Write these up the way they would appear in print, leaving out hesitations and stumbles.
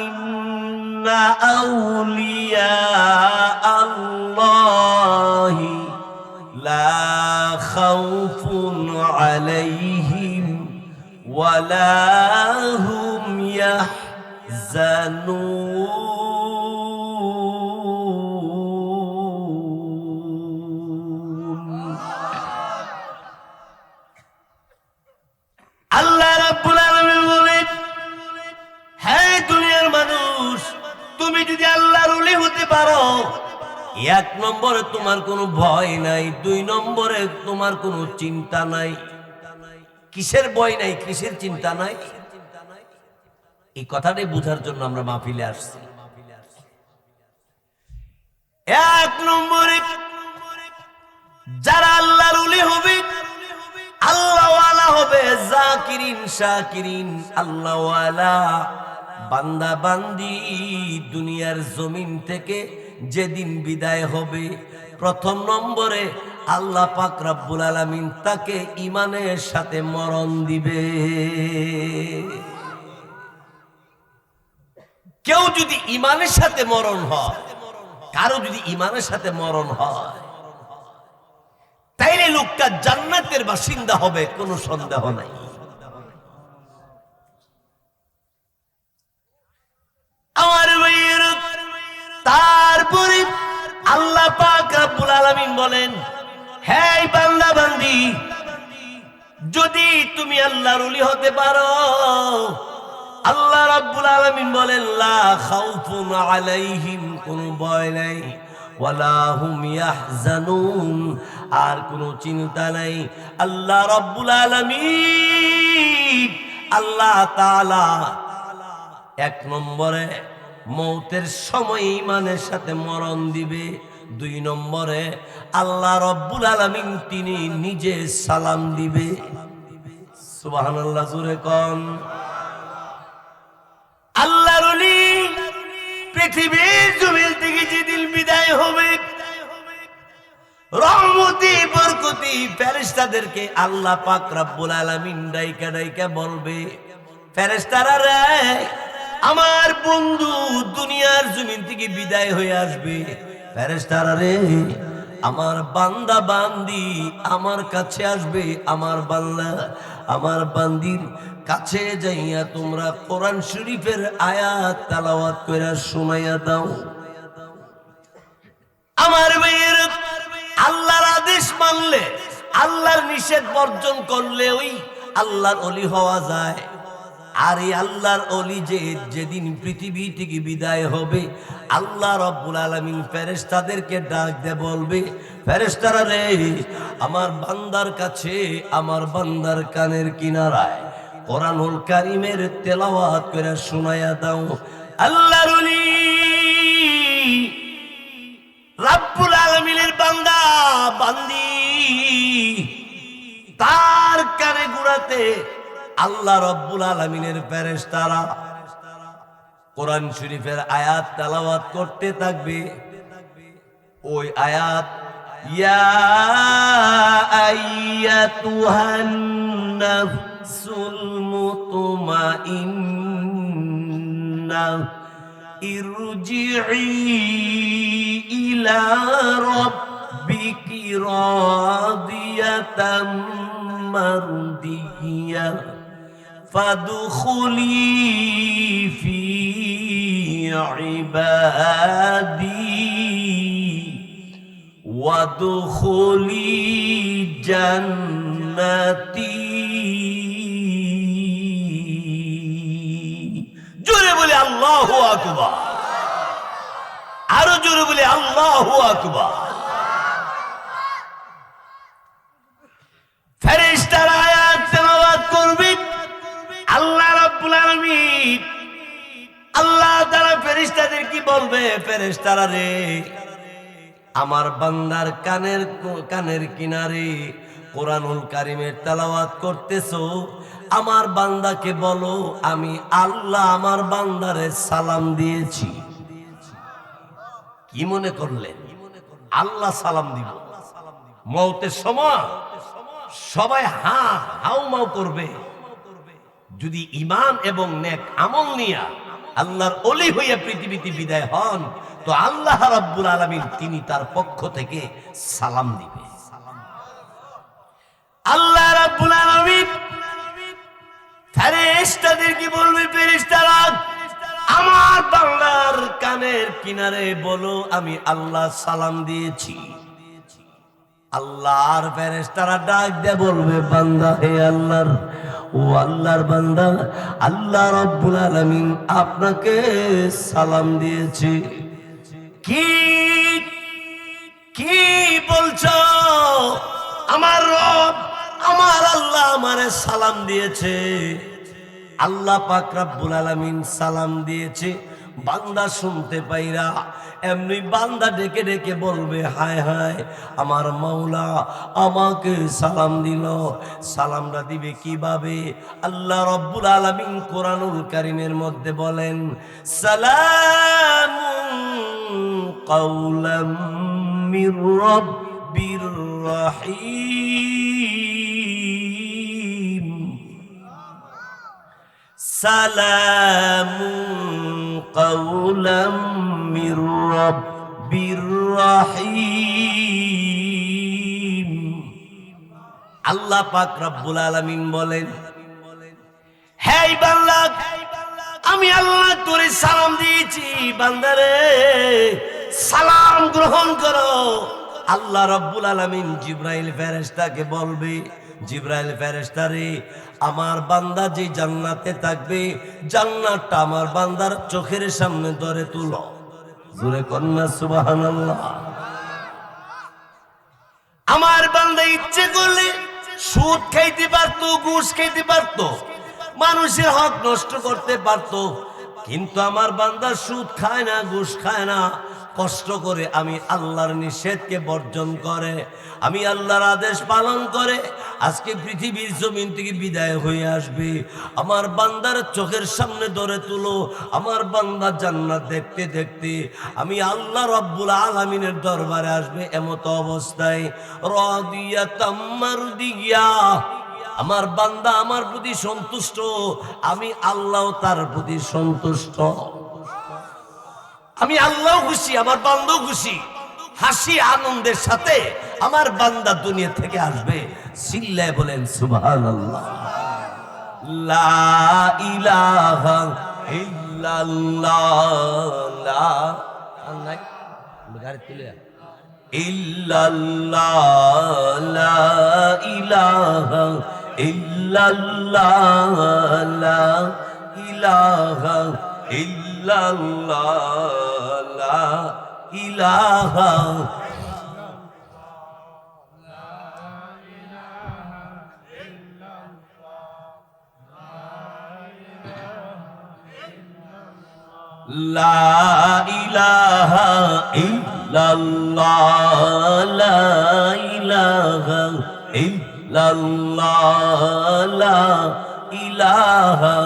ইন্না আউলিয়া আল্লাহি লা খাউফুন আলাইহিম ওয়ালা হুম ইয়াহজানুন। আল্লাহ রাব্বুল আলামিন বলেন, হে দুনিয়ার মানুষ, তুমি যদি আল্লাহর ওলি হতে পারো, এক নম্বরে তোমার কোনো ভয় নাই, দুই নম্বরে তোমার কোনো চিন্তা নাই। কিসের ভয় নাই, কিসের চিন্তা নাই? এই কথাটাই বোঝার জন্য আমরা মাহফিলে আসছি। এক নম্বরে যারা আল্লাহর ওলি হবে, আল্লাহওয়ালা হবে, জাকিরিন শাকিরিন আল্লাহওয়ালা বান্দা বান্দি দুনিয়ার জমিন থেকে যেদিন বিদায় হবে, প্রথম নম্বরে আল্লাহ পাক রব্বুল আলামিন তাকে ঈমানের সাথে মরণ দিবে। কেউ যদি ঈমানের সাথে মরণ হয়, কারো যদি ঈমানের সাথে মরণ হয়, তাইলে লোকটা জান্নাতের বাসিন্দা হবে, কোনো সন্দেহ নাই। আমার ভাইয়ের, তারপরে আল্লাহ পাক রব্বুল আলামিন বলেন, হে বান্দা বান্দি, যদি তুমি আল্লাহর ওলি হতে পারো, আল্লাহ রাব্বুল আলামিন বলেন, লা খাউফুন আলাইহিম, কোনো ভয় নাই, ওয়ালা হুম ইয়াহজানুন, আর কোনো চিন্তা নাই। আল্লাহ রাব্বুল আলামিন, আল্লাহ তাআলা এক নম্বরে মৌতের সময় ঈমানের সাথে মরণ দিবে, দুই নম্বরে আল্লাহ রাব্বুল আলামিন তিনি নিজে সালাম দিবে। সুবহানাল্লাহ, জোরে কোন। আল্লাহর ওলি পৃথিবীর জমিন থেকে যেদিন বিদায় হবে, রহমতি বরকতি ফেরেশতাদেরকে আল্লাহ পাক রব্বুল আলামিন ডাইকা ডাইকা বলবে, ফেরেশতারা রে, আমার বন্ধু দুনিয়ার জমিন থেকে বিদায় হয়ে আসবে, ফেরেশতারা রে, আমার বান্দা বান্দি আমার কাছে আসবে, আমার বান্দা আমার বান্দির কাছে যাইয়া তোমরা কোরআন শরীফের আয়াত তেলাওয়াত কইরা শোনাইয়া দাও। আমার ভাইয়ের, আল্লাহর আদেশ মানলে, আল্লাহর নিষেধ বর্জন করলে ওই আল্লাহর ওলি হওয়া যায়। আর এই আল্লাহর ওলি যেদিন পৃথিবী থেকে বিদায় হবে, আল্লাহ রাব্বুল আলামিন ফেরেশতাদেরকে ডাক দিয়ে বলবে, ফেরেশতারা রে, আমার বান্দার কাছে, আমার বান্দার কানের কিনারায় কোরআনুল কারীমের তেলাওয়াত করে শোনায়া দাও। আল্লাহর ওলি রাব্বুল আলামিনের বান্দা বান্দি তার কানে গুড়াতে আল্লাহ রাব্বুল আলামিনের ফেরেশতারা কোরআন শরীফের আয়াত তেলাওয়াত করতে থাকবে। ওই আয়াত, ইয়া আইয়াতুহান নাফসুল মুতমাইন্না ইরজিই ইলা রাব্বিকি রাদিয়াতাম মারদিয়া ফাদখুলি ফি ইবাদি ওয়াদখুলি জান্নাতি। জোরে বলে আল্লাহু আকবার, আরো জোরে বলে আল্লাহু আকবার। ফেরেশতারা আয়াত তেলাওয়াত করবে, আল্লাহ রাব্বুল আলামিন আল্লাহ তাআলা ফেরেশতাদের কি বলবে, ফেরেশতারা রে, আমার বান্দার কানের কিনারে কোরআনুল কারীমের তেলাওয়াত করতেছো, আমার বান্দাকে বলো আমি আল্লাহ আমার বান্দারে সালাম দিয়েছি। কি মনে করলেন আল্লাহ সালাম দিব? মওতের সময় সবাই হাউ মাউ করবে। যদি ঈমান এবং নেক আমল নিয়া আল্লাহর ওলি হইয়া পৃথিবীতে বিদায় হন, তো আল্লাহ রাব্বুল আলামিন তিনি তার পক্ষ থেকে সালাম দিবে। আল্লাহ রাব্বুল আলামিন ফেরেশতাদেরকে বলবে, ফেরেশতারা আমার বান্দার কানের কিনারে বলো আমি আল্লাহ সালাম দিয়েছি। আল্লাহর ফেরেশতারা ডাক দিয়ে বলবে, বান্দা হে আল্লাহর, ও আল্লাহর বান্দা, আল্লাহ রাব্বুল আলামিন আপনাকে সালাম দিয়েছে। কি কি বলছো? আমার রব আমার আল্লাহ আমারে সালাম দিয়েছে। আল্লাহ পাক রব্বুল আলামিন সালাম দিয়েছে, বান্দা শুনতে পাইরা এমনি বান্দা ডেকে ডেকে বলবে, হায় হায় আমার মাওলা আমাকে সালাম দিল। সালামটা দিবে কিভাবে? আল্লাহ রব্বুল আলামিন কোরআনুল কারীমের মধ্যে বলেন, সালামুন কাওলাম মির রাব্বির রাহিম, সালামুন কাওলাম মির রাব্বির রাহিম। আল্লাহ পাক রব্বুল আলামিন বলেন, হে বান্দা আমি আল্লাহ তোরে সালাম দিয়েছি, বান্দারে সালাম গ্রহণ করো। আল্লাহ রব্বুল আলামিন জিবরাইল ফেরেশতাকে বলবে, জিবরাইল ফেরেশতা রে, আমার বান্দা যে জান্নাতে থাকবে জান্নাতটা আমার বান্দার চোখের সামনে ধরে তুলো। জোরে কন্যা সুবহানাল্লাহ। আমার বান্দা ইচ্ছে করলে সুদ খাইতে পারতো, ঘুষ খাইতে পারতো, মানুষের হক নষ্ট করতে পারতো, কিন্তু আমার বান্দা সুদ খায় না, ঘুষ খায় না, কষ্ট করে আমি আল্লাহর নিষেধকে বর্জন করে, আমি আল্লাহর আদেশ পালন করে আজকে পৃথিবীর জমিন থেকে বিদায় হয়ে আসবে। আমার বান্দার চোখের সামনে ধরে তুলো, আমার বান্দা জান্নাত দেখতে দেখতে আমি আল্লাহ রাব্বুল আলামিনের দরবারে আসবে। এমত অবস্থায় রাদিয়াতাম মারদিয়া, আমার বান্দা আমার প্রতি সন্তুষ্ট, আমি আল্লাহ তার প্রতি সন্তুষ্ট, আমি আল্লাহ খুশি, আমার বান্দাও খুশি। হাসি আনন্দের সাথে আমার বান্দা দুনিয়া থেকে আসবে। চিল্লায় বলেন সুবহানাল্লাহ। লা ইলাহা ইল্লাল্লাহ, লা ইল্লাল্লাহ, লা ইলাহা ইল্লাল্লাহ, লা ইলাহা ইল্লাল্লাহ, লা ইলাহা। লা ইলাহা ইল্লাল্লাহ, লা ইলাহা ইল্লাল্লাহ, লা ইলাহা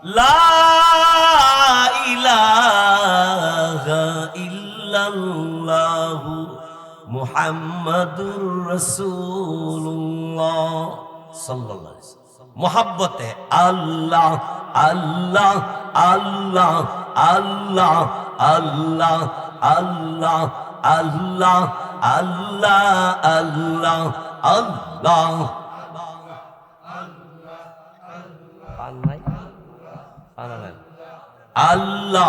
লা ইলাহা ইল্লাল্লাহ মুহাম্মাদুর রাসূলুল্লাহ সাল্লাল্লাহু আলাইহি ওয়াসাল্লাম। মুহাব্বতে আল্লাহ আল্লাহ আল্লাহ আল্লাহ আল্লাহ আল্লাহ আল্লাহ আল্লাহ আল্লাহ আল্লাহ। আল্লাহ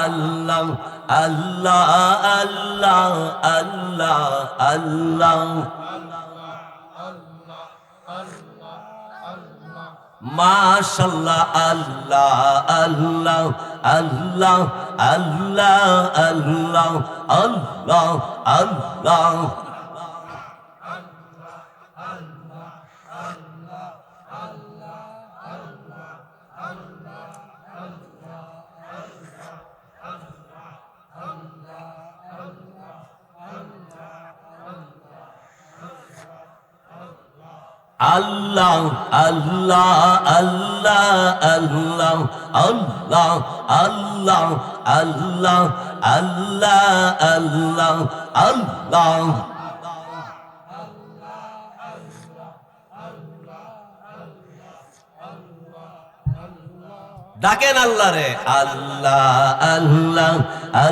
আল্লাহ আল্লাহ আল্লাহ আল্লাহ আল্লাহ। মাশাআল্লাহ আল্লাহ আল্লাহ আল্লাহ আল্লাহ আল্লাহ আল্লাহ আল্লাহ। আল্লাহ আল্লাহ আল্লাহ আল্লাহ আল্লাহ আল্লাহ আল্লাহ আল্লাহ আল্লাহ আল্লাহ। ডাকেন আল্লাহ রে, আল্লাহ আল্লাহ।